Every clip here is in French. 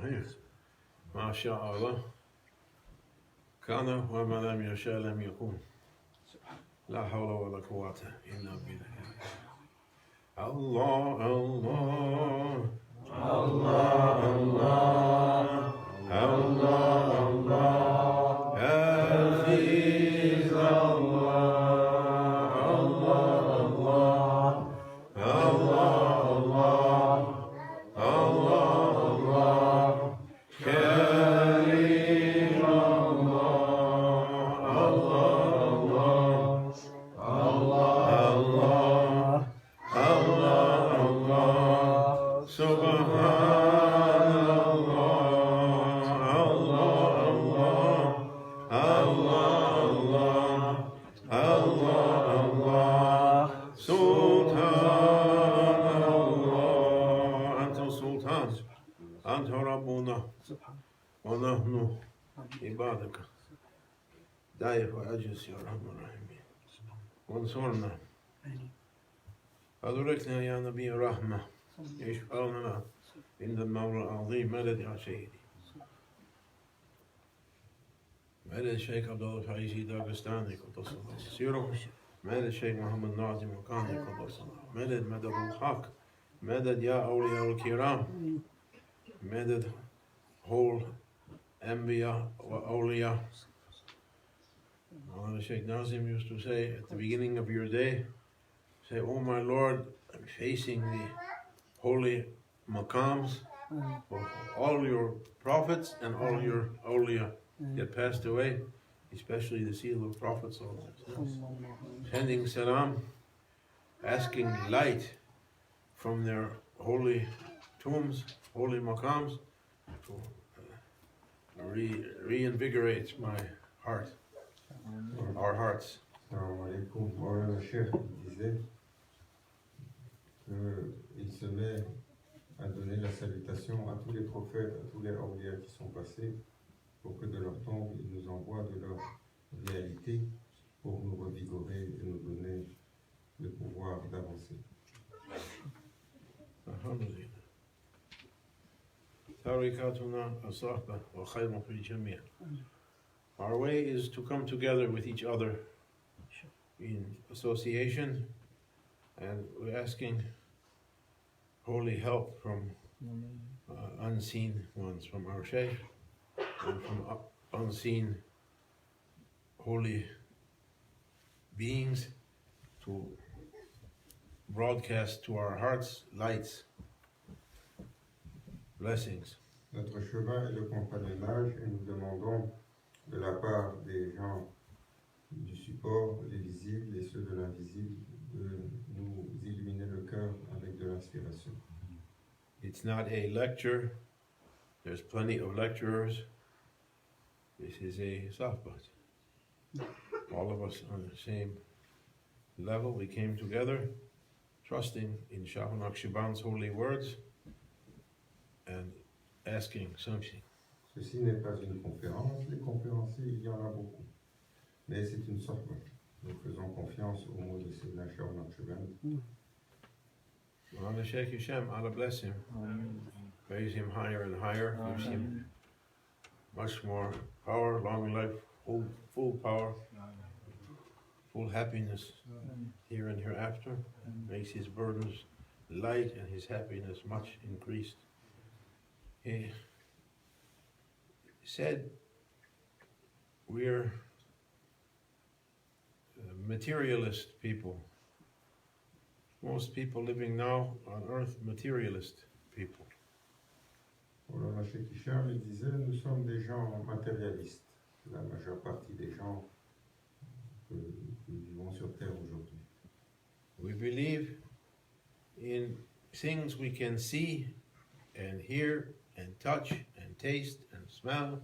الرحيم ما شاء الله كان وما لم يشاء لم يكون لا حول ولا قوة إلا بالله الله الله الله الله الله الله عزيز الله الله الله الله الله الله كريم الله الله الله الله الله سبحان الله الله الله الله الله سلطان الله أنت السلطان أنت ربنا ونحن عبادك دايف وأجلس يا رب الراحمين وانصرنا أدركنا يا نبي الرحمة اشفع لنا عند المولى العظيم مدد يا سيدي مدد الشيخ عبد الله الفايزي داغستاني قدس الله سيره مدد الشيخ محمد ناظم مكاني قدس الله مدد الحق مدد يا أولياء الكرام مدد whole Anbiya wa Awliya. Shaykh Nazim used to say at the beginning of your day, say, oh my Lord, I'm facing the holy maqams of all your prophets and all your awliya that passed away, especially the seal of prophets, sending salam, asking light from their holy tombs, holy maqams, to reinvigorate my heart, our hearts. Le Shaykh disait qu'il se met à donner la salutation à tous les prophètes, à tous les awliya qui sont passés, pour que de leur tombe, ils nous envoient de leur réalité pour nous revigorer et nous donner le pouvoir d'avancer. Alhamdulillah. Tarikatuna as-Sohba wa khayrun fil jami'. Our way is to come together with each other in association, and we're asking holy help from unseen ones, from our Shaykh, and from unseen holy beings to broadcast to our hearts lights, blessings. Notre chemin est le compagnonnage et nous demandons de la part des gens du support, les visibles et ceux de l'invisible, de nous illuminer le cœur avec de l'inspiration. It's not a lecture. There's plenty of lecturers. This is a softball. All of us on the same level. We came together, trusting in Shah Naqshband's holy words and asking something. Ceci n'est pas une conférence. Les conférenciers, il y en a beaucoup. Mais c'est une sorte. Nous faisons confiance au mot de Sayyidina Shah Naqshband. Well, the Shaykh Hisham, Allah bless him. Raise him higher and higher. Gives him much more power, long life, full power, full happiness here and hereafter. Makes his burdens light and his happiness much increased. He said, we're materialist people. Most people living now on earth, materialist people. Alors, le Shaykh Hisham il disait, nous sommes des gens matérialistes. La majeure partie des gens que nous vivons sur Terre aujourd'hui. We believe in things we can see and hear and touch and taste and smell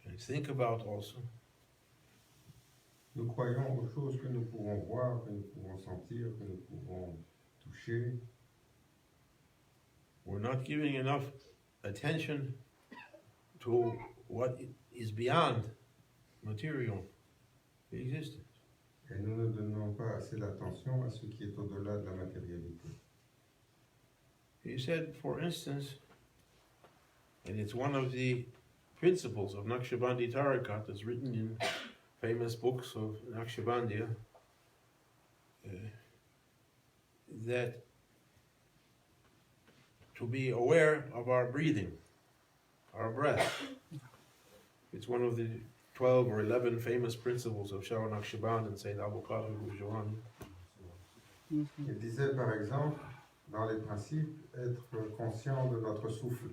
and think about also. Nous croyons aux choses que nous pouvons voir, que nous pouvons sentir, que nous pouvons toucher. We're not giving enough attention to what is beyond material existence. Et nous ne donnons pas assez d'attention à ce qui est au-delà de la matérialité. He said, for instance, and it's one of the principles of Naqshbandi Tariqat that's written in famous books of Naqshbandia, that to be aware of our breathing, our breath. It's one of the 12 or 11 famous principles of Shah Naqshband and Sayyid Abu Qasim al-Jawani. Il disait par exemple, dans les principes, être conscient de notre souffle,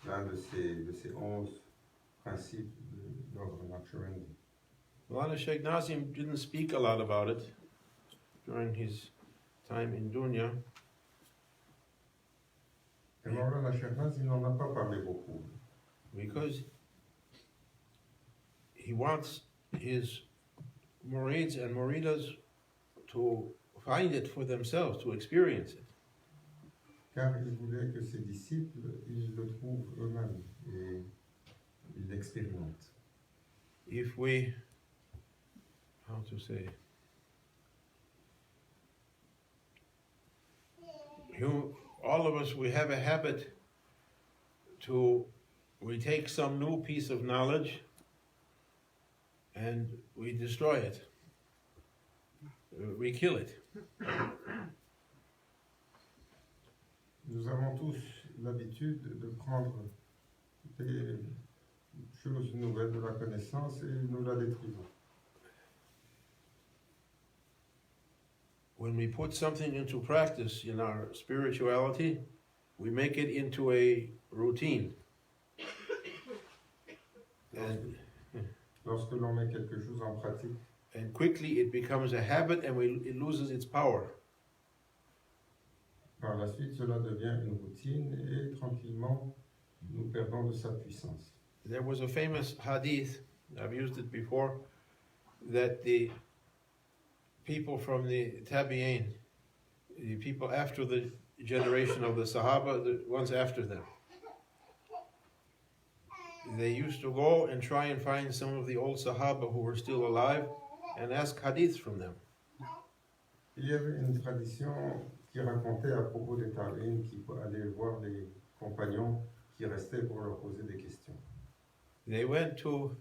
l'un de ces 11 principes de l'ordre Naqshbandi. Maulana Shaykh Nazim didn't speak a lot about it during his time in dunya. Et Maulana Shaykh Nazim n'en a pas parlé beaucoup. Because he wants his murids and muridas to find it for themselves, to experience it. Car il voulait que ses disciples, ils le trouvent eux-mêmes et ils l'expérimentent. If we, how to say, all of us, we have a habit we take some new piece of knowledge and we destroy it. We kill it. Nous avons tous l'habitude de prendre des choses nouvelles de la connaissance et nous la détruisons. When we put something into practice in our spirituality, we make it into a routine. Lorsque l'on met quelque chose en pratique, And quickly it becomes a habit and it loses its power. par la suite, cela devient une routine et tranquillement, nous perdons de sa puissance. There was a famous hadith, I've used it before, that the people from the Tabi'in, the people after the generation of the Sahaba, the ones after them, they used to go and try and find some of the old Sahaba who were still alive and ask hadiths from them. Il y avait une tradition qui racontait à propos des Tabi'in qui allaient voir les compagnons qui restaient pour leur poser des questions. They went to,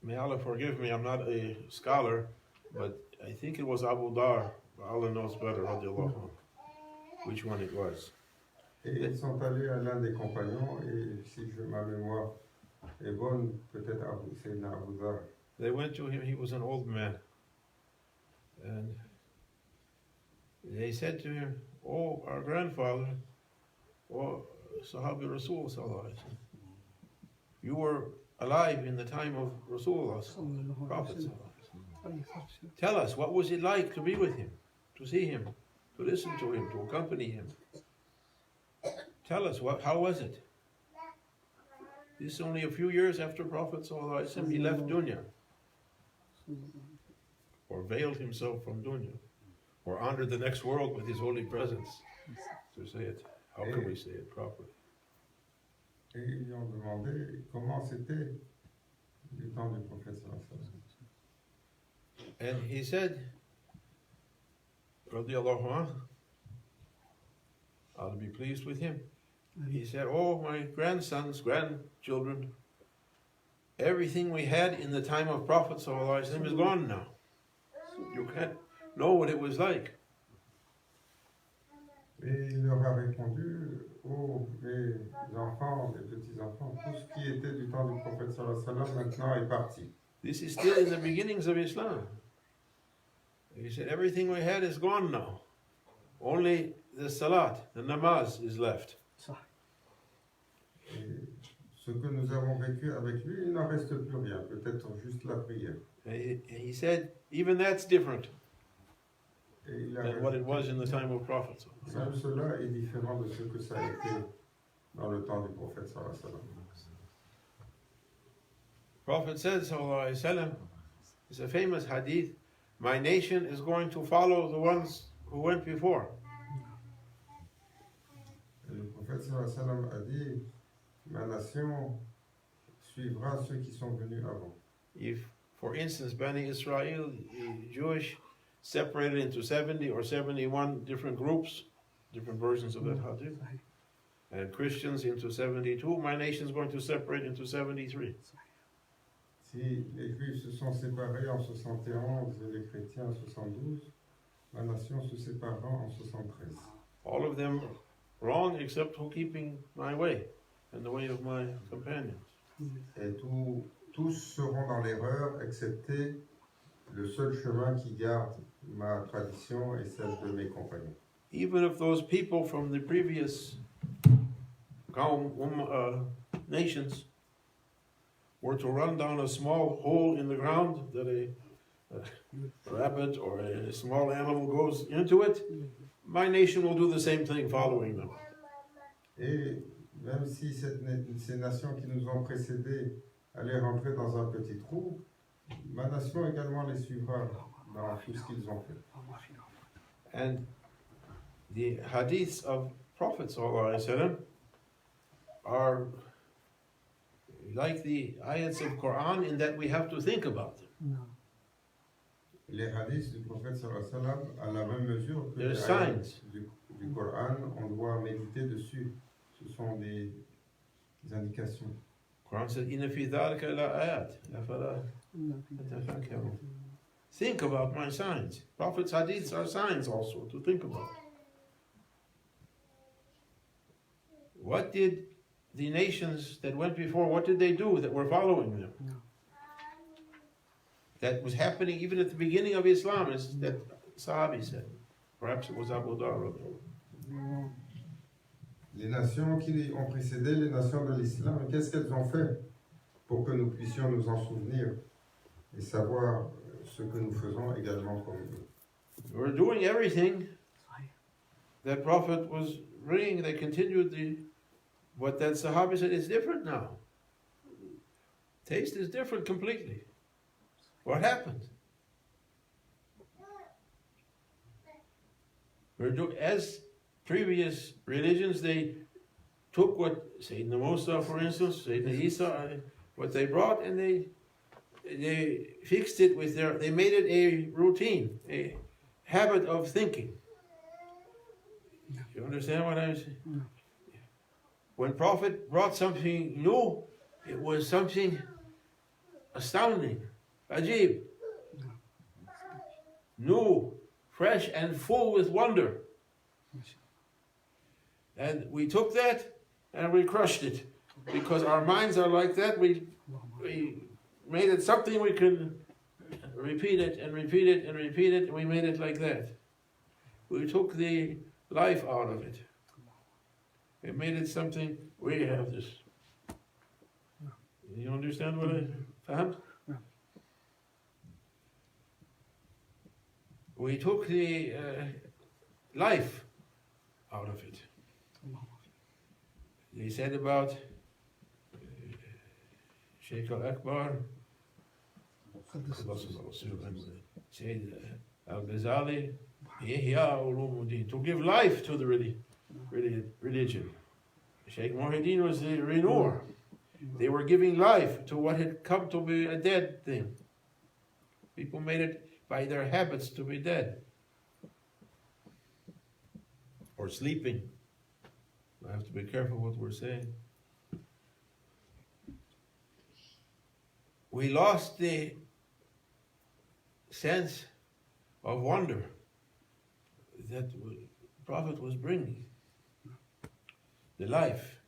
may Allah forgive me, I'm not a scholar, but I think it was Abu Dar, Allah knows better, radiallahu anhu, which one it was. Et ils sont allés à l'un des compagnons, et si ma mémoire est bonne, peut-être c'est Abu Dar. They went to him, he was an old man. And they said to him, oh, our grandfather, oh, Sahabi Rasul sallallahu alaihi wasallam, you were alive in the time of Rasulullah, Prophet sallallahu alaihi wasallam. Tell us, what was it like to be with him, to see him, to listen to him, to accompany him? Tell us, how was it? This is only a few years after Prophet sallallahu alaihi wasallam, he left dunya, or veiled himself from dunya, or entered the next world with his holy presence. To say it, how can we say it properly? Et ils lui ont demandé comment c'était le temps du prophète sallallahu alaihi wasallam. And he said, radiallahu anhu, I'll be pleased with him. He said, oh, my grandsons, grandchildren, everything we had in the time of Prophet sallallahu alaihi wasallam is gone now. You can't know what it was like. Et il leur a répondu, oh, les enfants, les petits-enfants, tout ce qui était du temps du prophète sallallahu alayhi wa sallam maintenant est parti. This is still in the beginnings of Islam. He said, everything we had is gone now. Only the salat, the namaz is left. Et ce que nous avons vécu avec lui, il n'en reste plus rien, peut-être juste la prière. And he said, even that's different Et il a than what it was in the time of Prophet. même cela est différent de ce que ça a été dans le temps du prophète sallallahu alayhi wa sallam. Prophet said, sallallahu alaihi wasallam, it's a famous hadith, my nation is going to follow the ones who went before. Et le prophète sallallahu alayhi wa sallam a dit, ma nation suivra ceux qui sont venus avant. If, for instance, Bani Israel, Jewish, separated into 70 or 71 different groups, different versions of that hadith. And Christians into 72, my nation's going to separate into 73. Si les Juifs se sont séparés en 71 et les chrétiens en 72, la nation se séparera en 73. All of them wrong except for keeping my way and the way of my companions. Et tous seront dans l'erreur, excepté le seul chemin qui garde ma tradition et celle de mes compagnons. Even if those people from the previous nations were to run down a small hole in the ground that a rabbit or a small animal goes into it, my nation will do the same thing following them. Et même si ces nations qui nous ont précédés allaient rentrer dans un petit trou, ma nation également les suivra dans tout ce qu'ils ont fait. And the hadiths of Prophet ﷺ are like the ayats of Quran in that we have to think about them. Les hadiths du prophète sallallahu alayhi wa sallam, à la même mesure que They're les signs. du Coran, on doit méditer dessus. Ce sont des indications. Quran says, "Inna fi dhalika la ayat." Afala tatafakkarun. Think about my signs. Prophet's hadiths are signs also to think about. What did the nations that went before, what did they do that were following them? That was happening even at the beginning of Islam, as that Sahabi said. Perhaps it was Abu Dawud. Les nations qui ont précédé les nations de l'islam, qu'est-ce qu'elles ont fait pour que nous puissions nous en souvenir et savoir ce que nous faisons également comme eux? They were doing everything that Prophet was bringing. They continued what that Sahabi said is different now. Taste is different completely. What happened? As previous religions, they took what Sayyidina Musa, for instance, Sayyidina Isa, what they brought, and they fixed it with they made it a routine, a habit of thinking. You understand what I'm saying? No. When Prophet brought something new, it was something astounding, ajib, new, fresh, and full with wonder. And we took that and we crushed it because our minds are like that. We made it something we could repeat it and repeat it and repeat it, and we made it like that. We took the life out of it. We made it something, we have this. You understand what I found? We took the life out of it. They said about Shaykh al-Akbar, Sayyid al-Ghazali, Ihya ulumuddin, to give life to the religion. Shaykh Muhyiddin was the renewer. They were giving life to what had come to be a dead thing. People made it by their habits to be dead. Or sleeping. I have to be careful what we're saying. We lost the sense of wonder that the Prophet was bringing. The life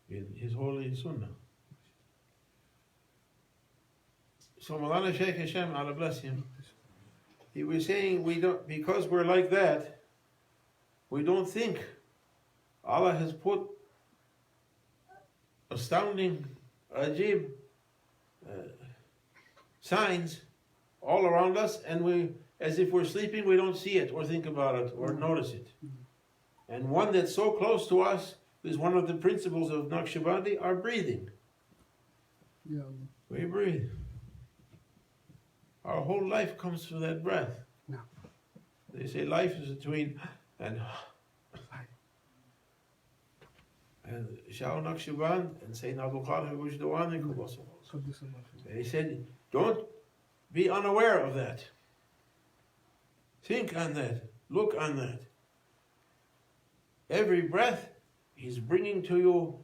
in his holy sunnah. So Maulana Shaykh Hashem, Allah bless him, he was saying because we're like that, we don't think Allah has put astounding, ajib signs all around us, and as if we're sleeping, we don't see it or think about it or notice it. And one that's so close to us is one of the principles of Naqshbandi, our breathing. Yeah. We breathe. Our whole life comes through that breath. No. They say life is between and Shah Naqshband and Sayyidina Abdul Qadir Wujdawani, they said, don't be unaware of that. Think on that. Look on that. every breath, he's bringing to you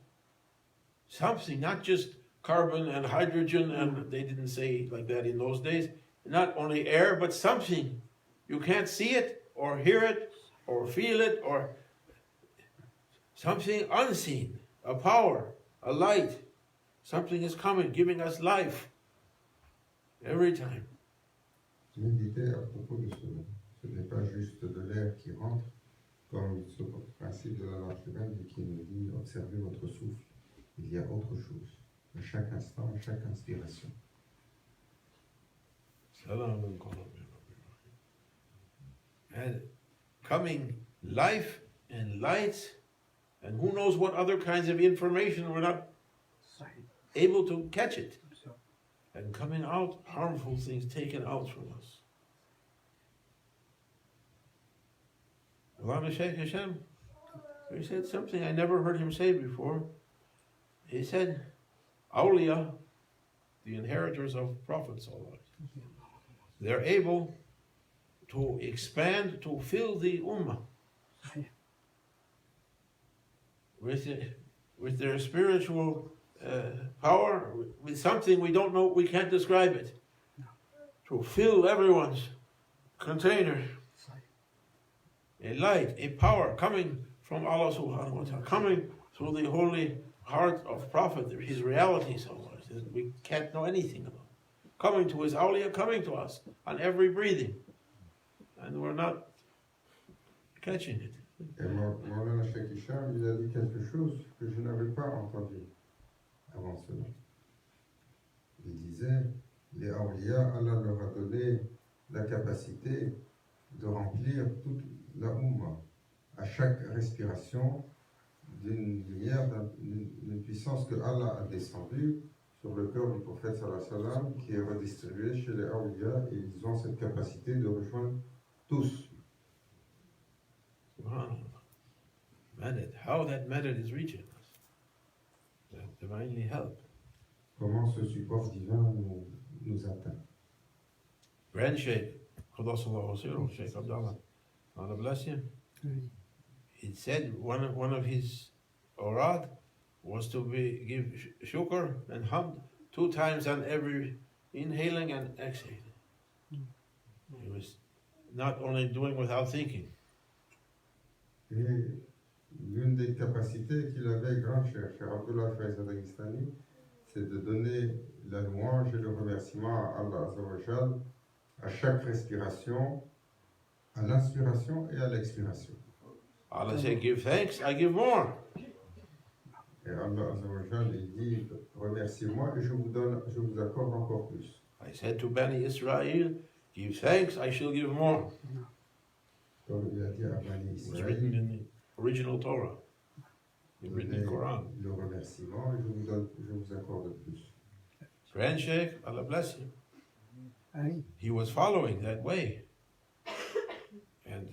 something, not just carbon and hydrogen, and they didn't say like that in those days. Not only air, but something. You can't see it, or hear it, or feel it, or something unseen. A power, a light. Something is coming, giving us life. Every time. Méditer à propos de cela. Ce n'est pas juste de l'air qui rentre, comme ce principe de la loi humaine qui nous dit observez votre souffle. Il y a autre chose, à chaque instant, à chaque inspiration. And coming life and light, and who knows what other kinds of information, we're not able to catch it. And coming out, harmful things taken out from us. Allah Shaykh Hashem, he said something I never heard him say before. He said, Awliya, the inheritors of prophets, they're able to expand, to fill the ummah with their spiritual power, with something we don't know, we can't describe it. To fill everyone's container. A light, a power coming from Allah subhanahu wa ta'ala, coming through the holy heart of Prophet, his realities, we can't know anything about. Coming to his awliya, coming to us on every breathing. And we're not catching it. Et Maulana Shaykh Hisham, il a dit quelque chose que je n'avais pas entendu avant cela. Il disait, les awliya, Allah leur a donné la capacité de remplir toute la Ummah à chaque respiration d'une lumière, d'une puissance que Allah a descendue sur le cœur du prophète sallallahu alayhi wa sallam, qui est redistribuée chez les awliya, et ils ont cette capacité de rejoindre tous. Madad, how that madad is reaching us. That divinely help. Comment ce support divin nous atteint. Grand Shaykh, Shaykh Abdullah, Allah bless him. It said one of his awrad was to give shukr and hamd 2 times on every inhaling and exhaling. He was not only doing without thinking. Et l'une des capacités qu'il avait, grand Cheikh Abdullah Faiz al-Dagestani, c'est de donner la louange et le remerciement à Allah Azza wa Jal à chaque respiration, à l'inspiration et à l'expiration. Allah said, give thanks, I give more. Et Allah Azza wa Jal, il dit, remerciez-moi et je vous accorde encore plus. I said to Bani Israel, give thanks, I shall give more. Comme il a dit à Bani It was written Israël, in the original Torah. It's written in the Quran. le remerciement et je vous accorde plus. Grand Sheikh, Allah bless him. Aye. He was following that way. And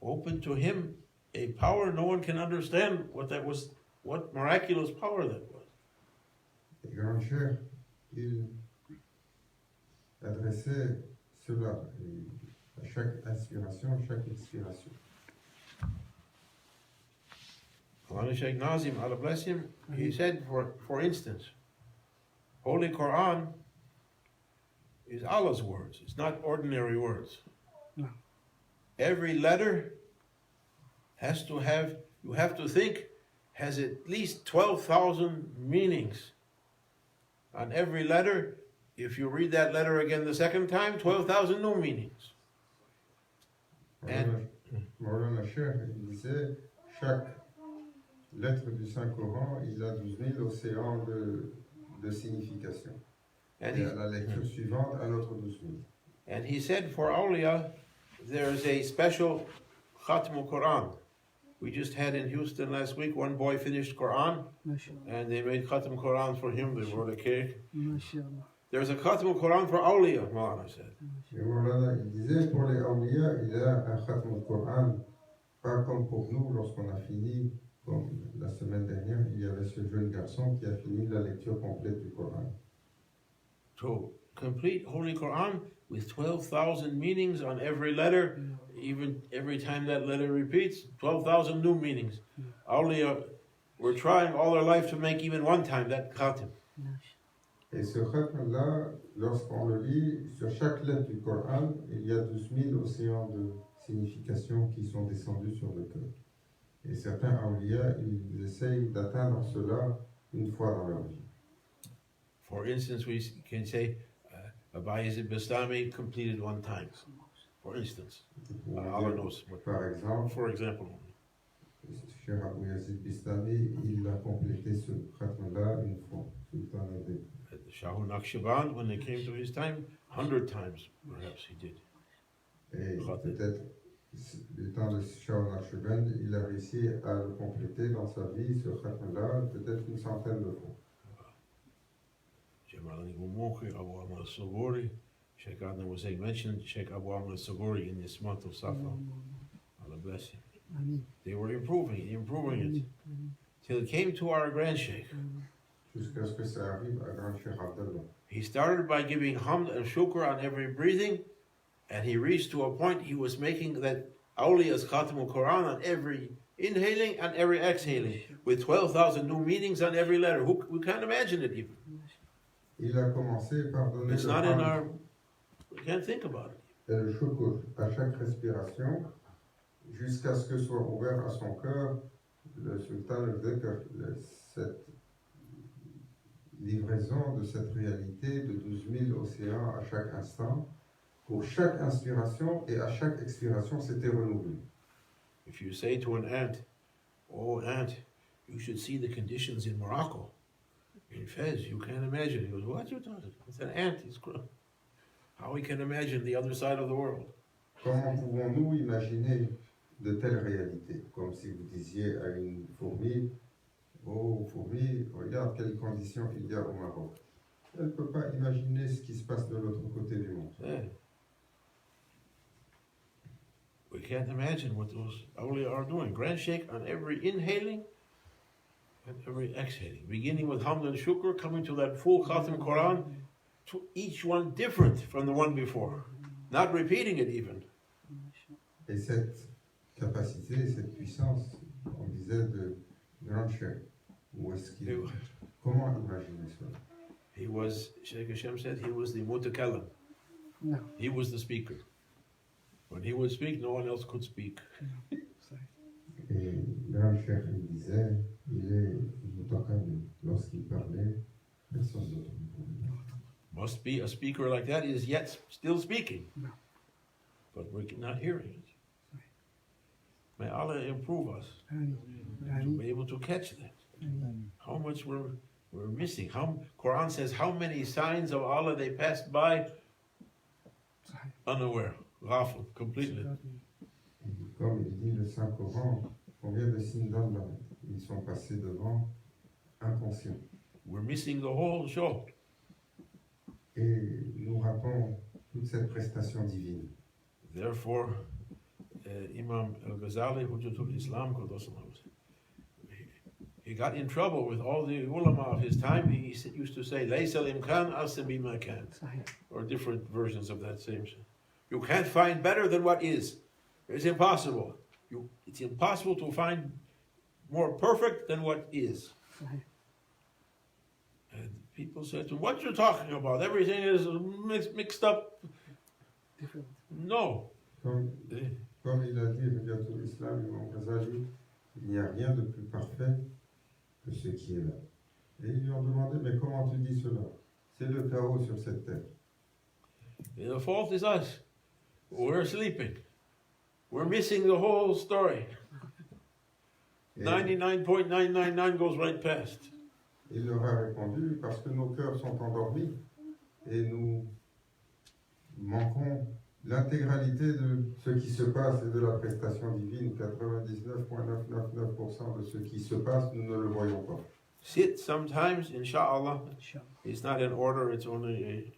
opened to him a power no one can understand what that was, what miraculous power that was. Et grand Cheikh, il adressait cela à chaque inspiration, à chaque expiration. Allah Shaykh Nazim, Allah bless him, he said, for instance, Holy Quran is Allah's words. It's not ordinary words. No. Every letter has to have, you have to think, has at least 12,000 meanings. On every letter, if you read that letter again the second time, 12,000 new meanings. Maulana Cheikh, il disait, chaque lettre du Saint-Coran, il a 12 000 océans de signification. And Et à la lecture suivante, un autre 12 000. And he said for awliya, there's a special Khatm Quran. We just had in Houston last week, one boy finished Quran, MashaAllah. and they made Khatm Quran for him, they brought a cake. MashaAllah. There's a Khatm Quran for awliya, Maulana said. Et Maulana, il disait, pour les awliya, il y a un khatm al-Qur'an, pas comme pour nous, lorsqu'on a fini, comme la semaine dernière, il y avait ce jeune garçon qui a fini la lecture complète du Coran. To complete Holy Quran with 12,000 meanings on every letter, even every time that letter repeats, 12,000 new meanings. We're trying all our life to make even one time that khatim. Et ce khatm-là, lorsqu'on le lit, sur chaque lettre du Coran, il y a 12 000 océans de signification qui sont descendus sur le cœur. Et certains awliya, ils essayent d'atteindre cela une fois dans leur vie. For instance, we can say Bayezid Bastami completed one time. For instance, Allah knows. Par exemple, For example, Cheikh Abou Yazid Bistami, il a complété ce khatm-là une fois. Sultan Adé. Shahu Naqshband, when they came to his time, 100 times perhaps he did. Et peut-être, du temps de Shahu Naqshband, il a réussi à le compléter dans sa vie, ce khatm-là, peut-être une centaine de fois. Jamalani Gumukhi, Abu Ahmad al-Saburi, Sheikh Adnan was saying, mentioned Sheikh Abu Ahmad al-Saburi in this month of Safar. Allah bless him. Amen. They were improving it, till it came to our grand Sheikh. Jusqu'à ce que ça arrive à Grand Cheikh Abdallah. He started by giving hamd and shukr on every breathing, and he reached to a point he was making that awliya's khatim al-Quran on every inhaling and every exhaling, with 12,000 new meanings on every letter. We can't imagine it even. Il a commencé par donner It's le not in hamd we can't think about it. et le shukr à chaque respiration, jusqu'à ce que soit ouvert à son cœur le sultan le dhikr, cette livraison de cette réalité de 12 000 océans à chaque instant. Pour chaque inspiration et à chaque expiration, c'était renouvelé. If you say to an ant, "Oh ant, you should see the conditions in Morocco, in Fez, you can't imagine." He goes, "What you talking? It's an ant. How we can imagine the other side of the world?" Comment pouvons-nous imaginer de telles réalités? Comme si vous disiez à une fourmi, oh fourmi, regarde quelles conditions il y a au Maroc. Elle ne peut pas imaginer ce qui se passe de l'autre côté du monde. Yeah. We can't imagine what those awliya are doing. Grand Sheikh on every inhaling and every exhaling, beginning with hamd and shukr, coming to that full khatim Quran, to each one different from the one before, not repeating it even. Et cette capacité, cette puissance, on disait de Grand Cheikh, où est-ce qu'il... Comment imaginer cela? He was, Shaykh Hashem said, he was the mutakallim. No. He was the speaker. When he would speak, no one else could speak. Et Grand Cheikh, il disait, il est mutakalim. Lorsqu'il parlait, personne d'autre ne pouvait. Must be a speaker like that is yet still speaking. No. But we're not hearing it. May Allah improve us to be able to catch that. How much we're missing. Quran says how many signs of Allah they passed by unaware, ghafil, completely. Comme il dit le Saint-Coran, combien de signes d'Allah ils sont passés devant inconscients. We're missing the whole show. Et nous ratons toute cette prestation divine. Therefore, Imam al-Ghazali, Hujjatul Islam, he got in trouble with all the ulama of his time. He used to say, "Laysa al-imkan asa bima kan," or different versions of that same. You can't find better than what is. It's impossible. It's impossible to find more perfect than what is. And people said to him, "What you talking about? Everything is mixed up." Different. No. Comme il a dit, Hujjatul Islam, Imam Ghazali, il n'y a rien de plus parfait que ce qui est là. Et ils lui ont demandé, mais comment tu dis cela? C'est le chaos sur cette terre. The fault is us. We're sleeping. We're missing the whole story. 99.999 goes right past. Il leur a répondu, parce que nos cœurs sont endormis et nous manquons l'intégralité de ce qui se passe et de la prestation divine. 99,999% de ce qui se passe, nous ne le voyons pas. Sit sometimes, inshallah. It's not an order, it's only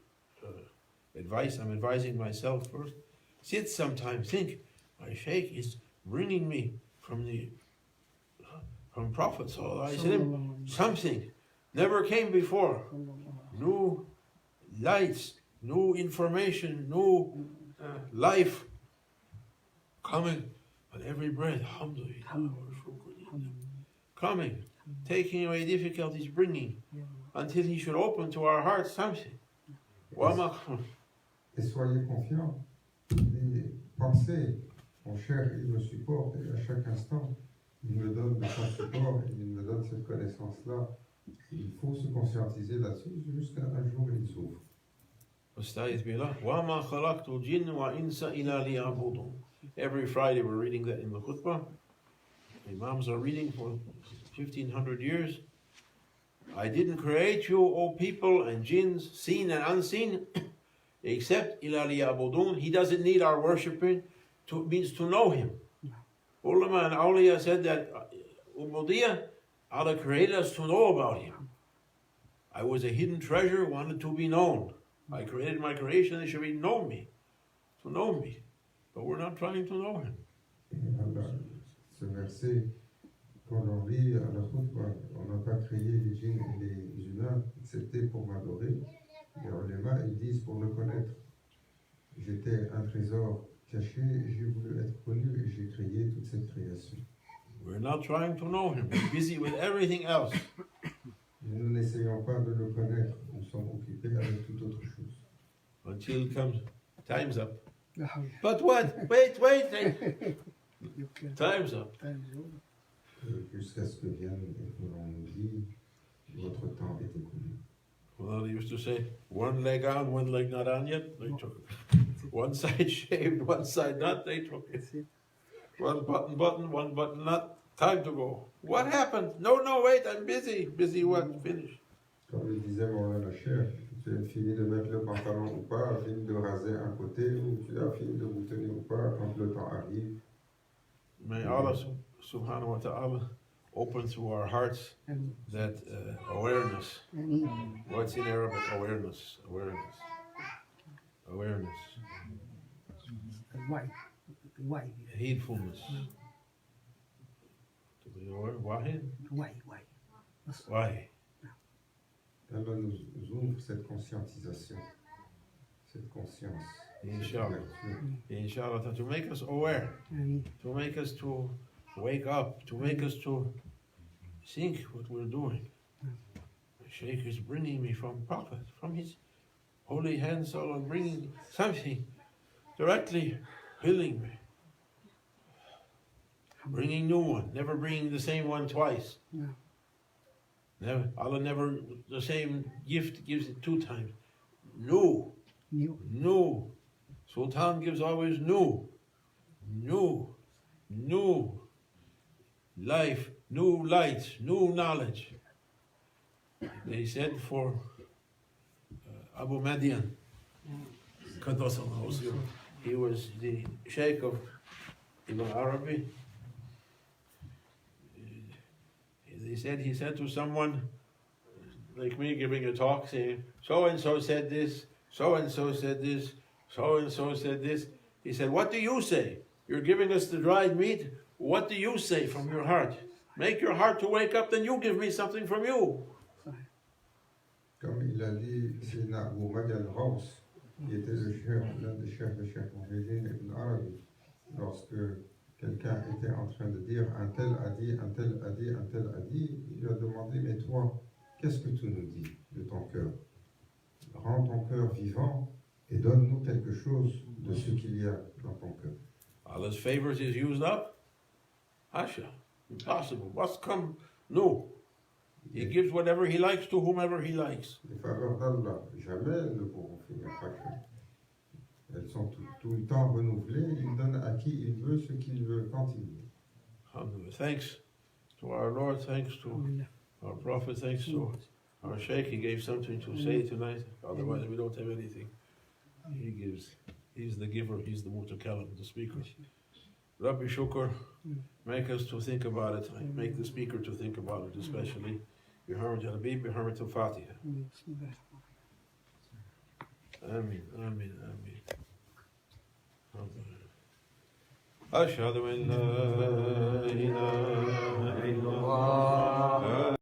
advice. I'm advising myself first. Sit sometimes, think, my Shaykh is bringing me from Prophet ﷺ something never came before. New lights, new information, new life coming at every breath. Alhamdulillah. Coming, taking away difficulties, bringing, until He should open to our hearts something. Et soyez confiants, et pensez, mon cher, il me supporte, et à chaque instant, il me donne de son support, et il me donne cette connaissance-là. Il faut se conscientiser là-dessus jusqu'à un jour il s'ouvre. Every Friday we're reading that in the khutbah. Imams are reading for 1500 years. I didn't create you, O people and jinns, seen and unseen, except ila liya'budun. He doesn't need our worshiping, means to know Him. Ulama and awliya said that ubudiyah, Allah created us to know about Him. I was a hidden treasure, wanted to be known. I created my creation, they should be know me, to know me. But we're not trying to know Him. Ce verset, quand on lit à la khutbah, on n'a pas créé les djinns et les humains, excepté pour m'adorer. Les ulémas, ils disent pour me connaître. J'étais un trésor caché, j'ai voulu être connu et j'ai créé toute cette création. We're not trying to know Him. We're busy with everything else. Nous n'essayons pas de le connaître, nous sommes occupés avec toute autre chose. Until it comes, time's up. But what? Wait. Time's up. Jusqu'à ce que vienne et que l'on nous dise, votre temps est écoulé. Well, they used to say, one leg on, one leg not on yet. They took it. One side shaved, one side not. They took it. One button, one button not. Time to go. What happened? No, wait, I'm busy. Busy what? Finish. Comme le disait Maulana Shaykh, tu as fini de mettre le pantalon ou pas, fini de raser un côté, ou tu as fini de boutonner ou pas quand le temps arrive. May Allah subhanahu wa ta'ala open through our hearts that awareness. What's in Arabic? Awareness. Heedfulness. To be aware. Why? Allah nous ouvre cette conscientisation, cette conscience. Inshallah, to make us aware, to make us to wake up, to make us to think what we're doing. The Shaykh is bringing me from Prophet, from his holy hands, Allah bringing something directly healing me. Bringing new one, never bringing the same one twice. Never, Allah never, the same gift gives it 2 times. New. Sultan gives always new life, new light, new knowledge. They said for Abu Madian, he was the Shaykh of Ibn Arabi. He said to someone like me giving a talk saying, so and so said this, so and so said this, so and so said this. He said, what do you say? You're giving us the dried meat. What do you say from your heart? Make your heart to wake up, then you give me something from you. Comme il a dit Sayyidina Abu Madian Raus, qui était l'un des chefs de Shaykh Muhyiddin Ibn Arabi, lorsque quelqu'un était en train de dire un tel a dit, un tel a dit, un tel a dit, il lui a demandé, mais toi, qu'est-ce que tu nous dis de ton cœur? Rends ton cœur vivant et donne-nous quelque chose de ce qu'il y a dans ton cœur. Allah's favors is used up? Hasha, impossible. What's come? No. He gives whatever He likes to whomever He likes. Les faveurs d'Allah, jamais elles ne pourront finir par cœur. Elles sont tout le temps renouvelées. Il donne à qui il veut ce qu'il veut quand il veut. Alhamdulillah. Thanks to our Lord, thanks to our Prophet, thanks to our Shaykh. He gave something to say tonight. Otherwise, we don't have anything. He gives. He's the giver. He's the mutakallim, the speaker. Rabbi Shukr, make us to think about it. Make the speaker to think about it, especially. بحرمة النبي بحرمة الفاتحة. آمين آمين آمين. أشهد أن لا إله إلا الله